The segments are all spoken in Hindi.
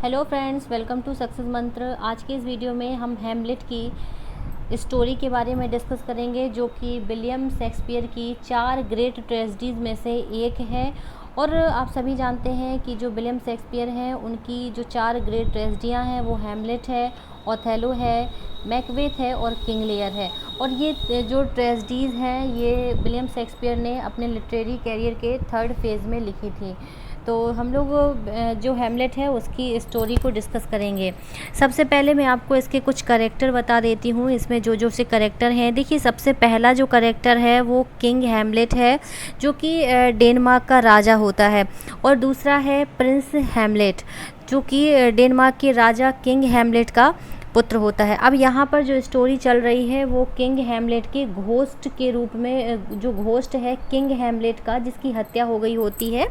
Hello friends, welcome to success Mantra. आज के इस वीडियो में हम हैमलेट की स्टोरी के बारे में डिस्कस करेंगे, जो कि विलियम शेक्सपियर की 4 ग्रेट ट्रेजेडीज़ में से एक है। और आप सभी जानते हैं कि जो विलियम शेक्सपियर हैं, उनकी जो 4 ग्रेट ट्रेजेडियाँ हैं वो हैमलेट है, ओथेलो है, मैकबेथ है और किंग लियर है। और ये जो ट्रेजेडीज़ हैं ये विलियम शेक्सपियर ने अपने लिटरेरी कैरियर के 3rd फेज़ में लिखी थी। तो हम लोग जो हैमलेट है उसकी स्टोरी को डिस्कस करेंगे। सबसे पहले मैं आपको इसके कुछ कैरेक्टर बता देती हूँ। इसमें जो जो से कैरेक्टर हैं, देखिए सबसे पहला जो कैरेक्टर है वो किंग हैमलेट है, जो कि डेनमार्क का राजा होता है। और दूसरा है प्रिंस हैमलेट, जो कि डेनमार्क के राजा किंग हैमलेट का पुत्र होता है। अब यहाँ पर जो स्टोरी चल रही है वो किंग हैमलेट के घोस्ट के रूप में, जो घोस्ट है किंग हैमलेट का, जिसकी हत्या हो गई होती है,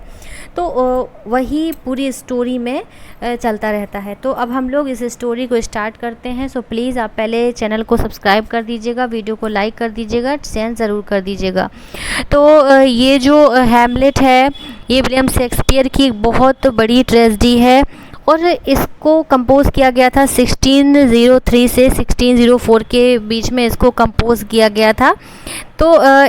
तो वही पूरी स्टोरी में चलता रहता है। तो अब हम लोग इस स्टोरी को स्टार्ट करते हैं। सो प्लीज़ आप पहले चैनल को सब्सक्राइब कर दीजिएगा, वीडियो को लाइक कर दीजिएगा, शेयर ज़रूर कर दीजिएगा। तो ये जो हैमलेट है ये विलियम शेक्सपियर की एक बहुत बड़ी ट्रेजेडी है, और इसको कंपोज़ किया गया था 1603 से 1604 के बीच में इसको कंपोज़ किया गया था। तो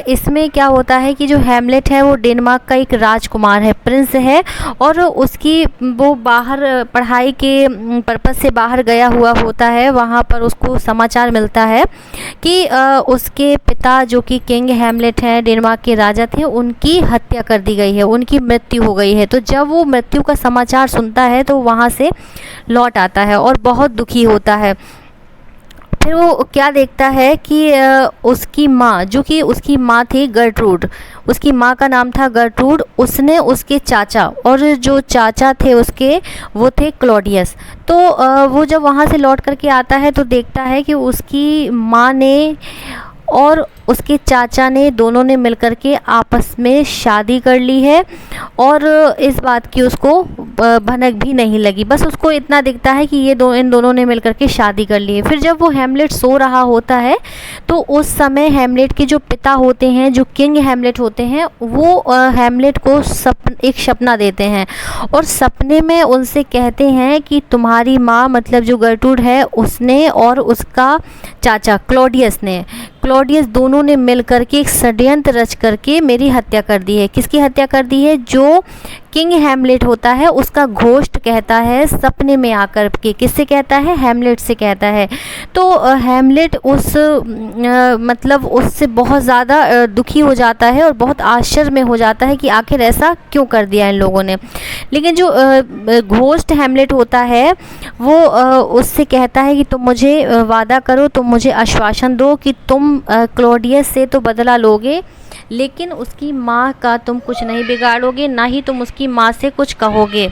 इसमें क्या होता है कि जो हैमलेट है वो डेनमार्क का एक राजकुमार है, प्रिंस है, और उसकी वो बाहर पढ़ाई के पर्पज़ से बाहर गया हुआ होता है। वहाँ पर उसको समाचार मिलता है कि उसके पिता, जो कि किंग हैमलेट हैं, डेनमार्क के राजा थे, उनकी हत्या कर दी गई है, उनकी मृत्यु हो गई है। तो जब वो मृत्यु का समाचार सुनता है तो वहाँ से लौट आता है और बहुत दुखी होता है। फिर वो क्या देखता है कि उसकी माँ, जो कि उसकी माँ थी गर्ट्रूड, उसकी माँ का नाम था गर्ट्रूड, उसने उसके चाचा, और जो चाचा थे उसके वो थे क्लॉडियस। तो वो जब वहाँ से लौट करके आता है तो देखता है कि उसकी माँ ने और उसके चाचा ने, दोनों ने मिलकर के आपस में शादी कर ली है, और इस बात की उसको भनक भी नहीं लगी। बस उसको इतना दिखता है कि इन दोनों ने मिलकर के शादी कर ली है। फिर जब वो हैमलेट सो रहा होता है तो उस समय हैमलेट के जो पिता होते हैं, जो किंग हैमलेट होते हैं, वो हैमलेट को एक सपना देते हैं, और सपने में उनसे कहते हैं कि तुम्हारी माँ, मतलब जो गर्टूड है, उसने और उसका चाचा क्लॉडियस दोनों ने मिल करके एक षड्यंत्र रच करके मेरी हत्या कर दी है। किसकी हत्या कर दी है? जो किंग हैमलेट होता है उसका घोस्ट कहता है सपने में आकर के। किससे कहता है? हैमलेट से कहता है। तो हैमलेट मतलब उससे बहुत ज़्यादा दुखी हो जाता है और बहुत आश्चर्य में हो जाता है कि आखिर ऐसा क्यों कर दिया इन लोगों ने। लेकिन जो घोस्ट हैमलेट होता है वो उससे कहता है कि तुम मुझे वादा करो, तुम मुझे आश्वासन दो कि तुम क्लॉडियस से तो बदला लोगे, लेकिन उसकी माँ का तुम कुछ नहीं बिगाड़ोगे, ना ही तुम उसकी माँ से कुछ कहोगे।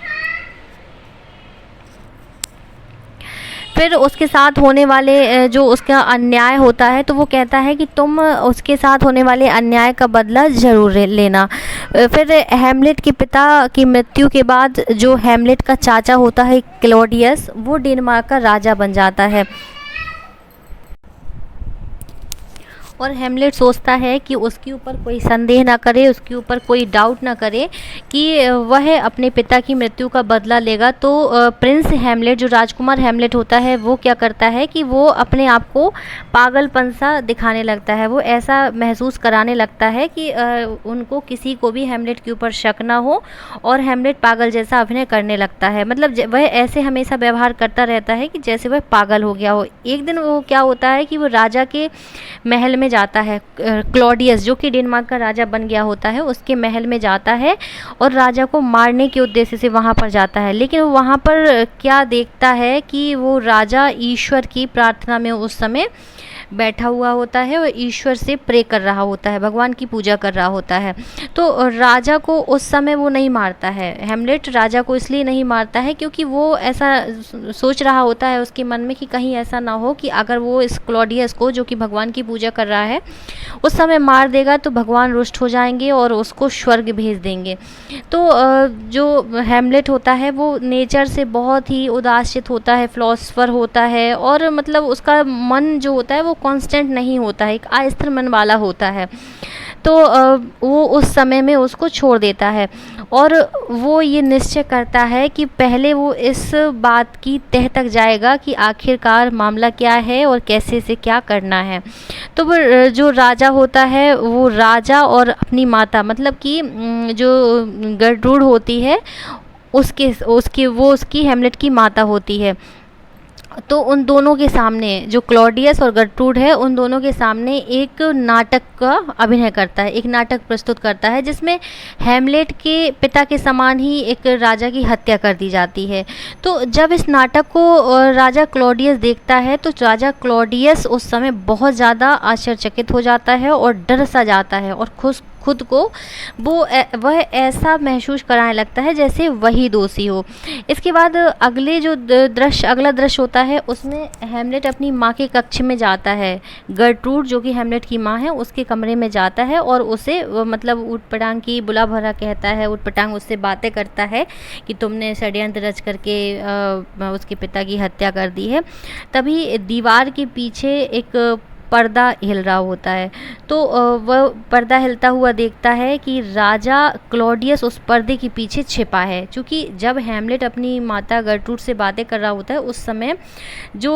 फिर उसके साथ होने वाले जो उसका अन्याय होता है, तो वो कहता है कि तुम उसके साथ होने वाले अन्याय का बदला ज़रूर लेना। फिर हैमलेट के पिता की मृत्यु के बाद जो हैमलेट का चाचा होता है क्लॉडियस, वो डेनमार्क का राजा बन जाता है। और हैमलेट सोचता है कि उसके ऊपर कोई संदेह ना करे, उसके ऊपर कोई डाउट ना करे कि वह अपने पिता की मृत्यु का बदला लेगा। तो प्रिंस हैमलेट, जो राजकुमार हैमलेट होता है, वो क्या करता है कि वो अपने आप को पागलपन सा दिखाने लगता है। वो ऐसा महसूस कराने लगता है कि उनको किसी को भी हैमलेट के ऊपर शक ना हो, और हैमलेट पागल जैसा अभिनय करने लगता है। मतलब वह ऐसे हमेशा व्यवहार करता रहता है कि जैसे वह पागल हो गया हो। एक दिन वो क्या होता है कि वो राजा के महल में जाता है, क्लॉडियस जो कि डेनमार्क का राजा बन गया होता है, उसके महल में जाता है और राजा को मारने के उद्देश्य से वहाँ पर जाता है। लेकिन वहाँ पर क्या देखता है कि वो राजा ईश्वर की प्रार्थना में उस समय बैठा हुआ होता है और ईश्वर से प्रे कर रहा होता है, भगवान की पूजा कर रहा होता है। तो राजा को उस समय वो नहीं मारता है, हैमलेट राजा को इसलिए नहीं मारता है क्योंकि वो ऐसा सोच रहा होता है उसके मन में कि कहीं ऐसा ना हो कि अगर वो इस क्लॉडियस को, जो कि भगवान की पूजा कर रहा है, उस समय मार देगा तो भगवान रुष्ट हो जाएंगे और उसको स्वर्ग भेज देंगे। तो जो हैमलेट होता है वो नेचर से बहुत ही उदासित होता है, फिलोसफर होता है, और मतलब उसका मन जो होता है वो कांस्टेंट नहीं होता है, एक अस्थिर मन वाला होता है। तो वो उस समय में उसको छोड़ देता है और वो ये निश्चय करता है कि पहले वो इस बात की तह तक जाएगा कि आखिरकार मामला क्या है और कैसे से क्या करना है। तो वो जो राजा होता है वो राजा और अपनी माता मतलब कि जो गर्टरूड होती है उसके उसकी वो उसकी हेमलेट की माता होती है। तो उन दोनों के सामने जो क्लॉडियस और गर्टरूड है उन दोनों के सामने एक नाटक का अभिनय करता है, एक नाटक प्रस्तुत करता है जिसमें हैमलेट के पिता के समान ही एक राजा की हत्या कर दी जाती है। तो जब इस नाटक को राजा क्लॉडियस देखता है तो राजा क्लॉडियस उस समय बहुत ज़्यादा आश्चर्यचकित हो जाता है और डर सा जाता है और खुद को वह ऐसा महसूस कराने लगता है जैसे वही दोषी हो। इसके बाद अगला दृश्य होता है उसमें हैमलेट अपनी माँ के कक्ष में जाता है। गर्टरूड जो कि हैमलेट की माँ है उसके कमरे में जाता है और उसे मतलब ऊटपटांग की बुला भरा कहता है, ऊटपटांग उससे बातें करता है कि तुमने षड्यंत्र रच करके उसके पिता की हत्या कर दी है। तभी दीवार के पीछे एक पर्दा हिल रहा होता है तो वह पर्दा हिलता हुआ देखता है कि राजा क्लॉडियस उस पर्दे के पीछे छिपा है। क्योंकि जब हैमलेट अपनी माता गर्टरूड से बातें कर रहा होता है उस समय जो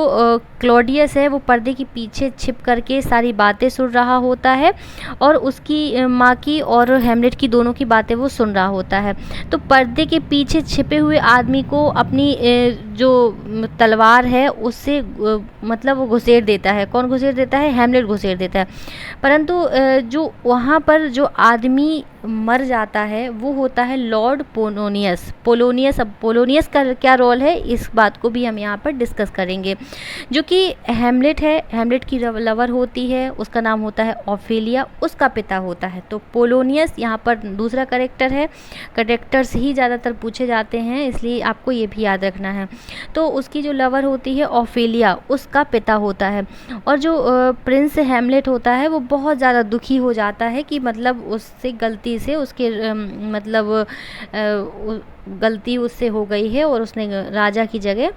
क्लॉडियस है वो पर्दे के पीछे छिप करके सारी बातें सुन रहा होता है और उसकी माँ की और हैमलेट की दोनों की बातें वो सुन रहा होता है। तो पर्दे के पीछे छिपे हुए आदमी को अपनी जो तलवार है उससे मतलब वो घुसेड़ देता है। कौन घुसेड़ देता है? हैमलेट घुसेड़ देता है। परंतु जो वहाँ पर जो आदमी मर जाता है वो होता है लॉर्ड पोलोनियस। अब पोलोनियस का क्या रोल है इस बात को भी हम यहाँ पर डिस्कस करेंगे। जो कि हैमलेट है, हैमलेट की लवर होती है, उसका नाम होता है ऑफेलिया, उसका पिता होता है। तो पोलोनियस यहाँ पर दूसरा करेक्टर है। करेक्टर्स ही ज़्यादातर पूछे जाते हैं इसलिए आपको ये भी याद रखना है। तो उसकी जो लवर होती है ऑफेलिया उसका पिता होता है और जो प्रिंस हैमलेट होता है वो बहुत ज़्यादा दुखी हो जाता है कि मतलब उससे गलती से उसके गलती उससे हो गई है और उसने राजा की जगह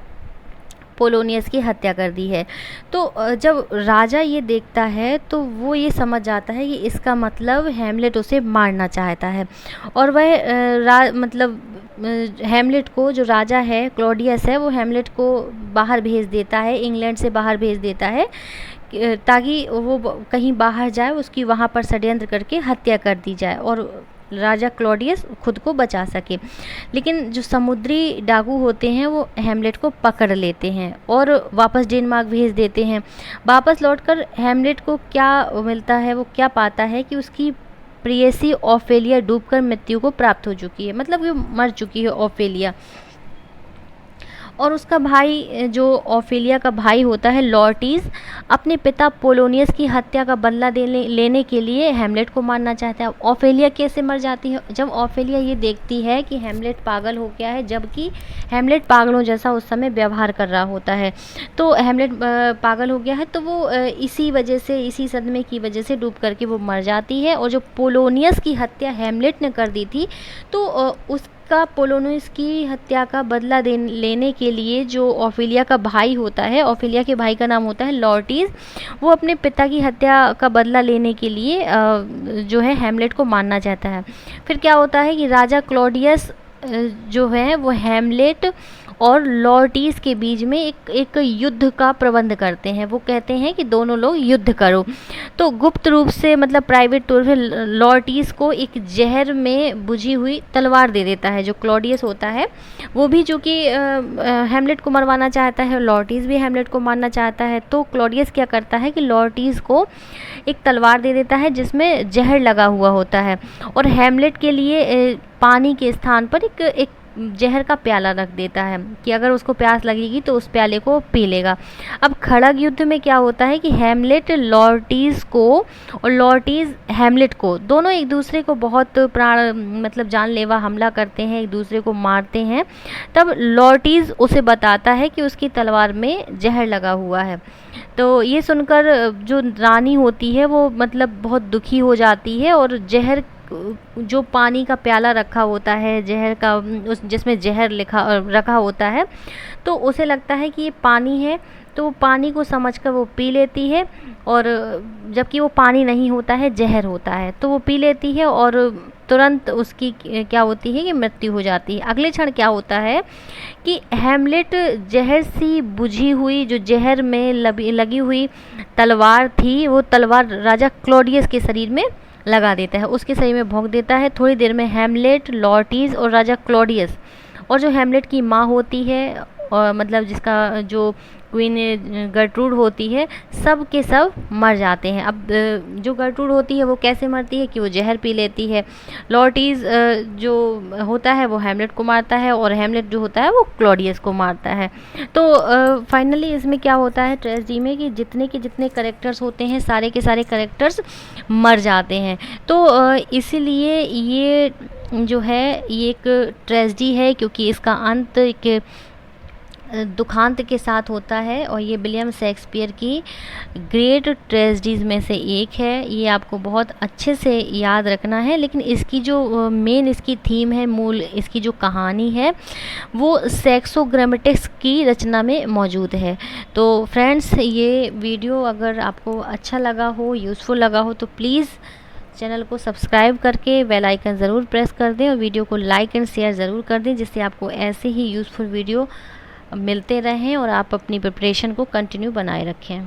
पोलोनियस की हत्या कर दी है। तो जब राजा ये देखता है तो वो ये समझ जाता है कि इसका मतलब हैमलेट उसे मारना चाहता है और वह हैमलेट को जो राजा है क्लॉडियस है वो हैमलेट को बाहर भेज देता है, इंग्लैंड से बाहर भेज देता है ताकि वो कहीं बाहर जाए, उसकी वहाँ पर षड्यंत्र करके हत्या कर दी जाए और राजा क्लॉडियस खुद को बचा सके। लेकिन जो समुद्री डाकू होते हैं वो हैमलेट को पकड़ लेते हैं और वापस डेनमार्क भेज देते हैं। वापस लौटकर हैमलेट को क्या मिलता है, वो क्या पाता है कि उसकी प्रेयसी ऑफेलिया डूबकर मृत्यु को प्राप्त हो चुकी है, मतलब वो मर चुकी है ऑफेलिया। और उसका भाई जो ऑफेलिया का भाई होता है लॉर्टिस अपने पिता पोलोनियस की हत्या का बदला लेने के लिए हैमलेट को मारना चाहता है। ऑफेलिया कैसे मर जाती है? जब ऑफेलिया ये देखती है कि हैमलेट पागल हो गया है, जबकि हैमलेट पागलों जैसा उस समय व्यवहार कर रहा होता है, तो हैमलेट पागल हो गया है तो वो इसी वजह से, इसी सदमे की वजह से डूब करके वो मर जाती है। और जो पोलोनियस की हत्या हैमलेट ने कर दी थी तो उसका पोलोनियस की हत्या का बदला लेने के लिए जो ऑफेलिया का भाई होता है, ऑफेलिया के भाई का नाम होता है लॉर्टिस, वो अपने पिता की हत्या का बदला लेने के लिए जो है हैमलेट को मारना चाहता है। फिर क्या होता है कि राजा क्लॉडियस जो है वो हैमलेट और लॉर्टिस के बीच में एक युद्ध का प्रबंध करते हैं। वो कहते हैं कि दोनों लोग युद्ध करो। तो गुप्त रूप से मतलब प्राइवेट तौर पे लॉर्टिस को एक जहर में बुझी हुई तलवार दे देता है। जो क्लॉडियस होता है वो भी चूँकि हैमलेट को मरवाना चाहता है, लॉर्टिस भी हैमलेट को मारना चाहता है, तो क्लॉडियस क्या करता है कि लॉर्टिस को एक तलवार दे देता है जिसमें जहर लगा हुआ होता है और हैमलेट के लिए पानी के स्थान पर एक जहर का प्याला रख देता है कि अगर उसको प्यास लगेगी तो उस प्याले को पी लेगा। अब खड़ग युद्ध में क्या होता है कि हैमलेट लॉर्टिस को और लॉर्टिस हैमलेट को दोनों एक दूसरे को बहुत मतलब जानलेवा हमला करते हैं, एक दूसरे को मारते हैं। तब लॉर्टिस उसे बताता है कि उसकी तलवार में जहर लगा हुआ है। तो ये सुनकर जो रानी होती है वो मतलब बहुत दुखी हो जाती है और जहर जो पानी का प्याला रखा होता है जहर का, उस जिसमें जहर रखा होता है, तो उसे लगता है कि ये पानी है, तो पानी को समझकर वो पी लेती है, और जबकि वो पानी नहीं होता है, जहर होता है, तो वो पी लेती है और तुरंत उसकी क्या होती है कि मृत्यु हो जाती है। अगले क्षण क्या होता है कि हैमलेट जहर सी बुझी हुई, जो जहर में लगी हुई तलवार थी, वो तलवार राजा क्लॉडियस के शरीर में लगा देता है, उसके शरीर में भोंक देता है। थोड़ी देर में हैमलेट, लॉर्टिस और राजा क्लॉडियस, और जो हैमलेट की माँ होती है, और मतलब जिसका जो क्वीन गर्ट्रूड होती है, सब के सब मर जाते हैं। अब जो गर्ट्रूड होती है वो कैसे मरती है कि वो जहर पी लेती है। लॉर्टिस जो होता है वो हैमलेट को मारता है, और हैमलेट जो होता है वो क्लॉडियस को मारता है। तो फाइनली इसमें क्या होता है ट्रेजेडी में कि जितने के जितने करेक्टर्स होते हैं, सारे के सारे करेक्टर्स मर जाते हैं। तो इसीलिए ये जो है ये एक ट्रेजेडी है, क्योंकि इसका अंत एक दुखांत के साथ होता है, और ये विलियम शेक्सपियर की ग्रेट ट्रेजेडीज़ में से एक है। ये आपको बहुत अच्छे से याद रखना है। लेकिन इसकी जो मेन इसकी थीम है, मूल इसकी जो कहानी है, वो सेक्सो ग्रामेटिक्स की रचना में मौजूद है। तो फ्रेंड्स, ये वीडियो अगर आपको अच्छा लगा हो, यूज़फुल लगा हो, तो प्लीज़ चैनल को सब्सक्राइब करके बेल आइकन ज़रूर प्रेस कर दें, और वीडियो को लाइक एंड शेयर ज़रूर कर दें, जिससे आपको ऐसे ही यूज़फुल वीडियो मिलते रहें और आप अपनी प्रिपरेशन को कंटिन्यू बनाए रखें।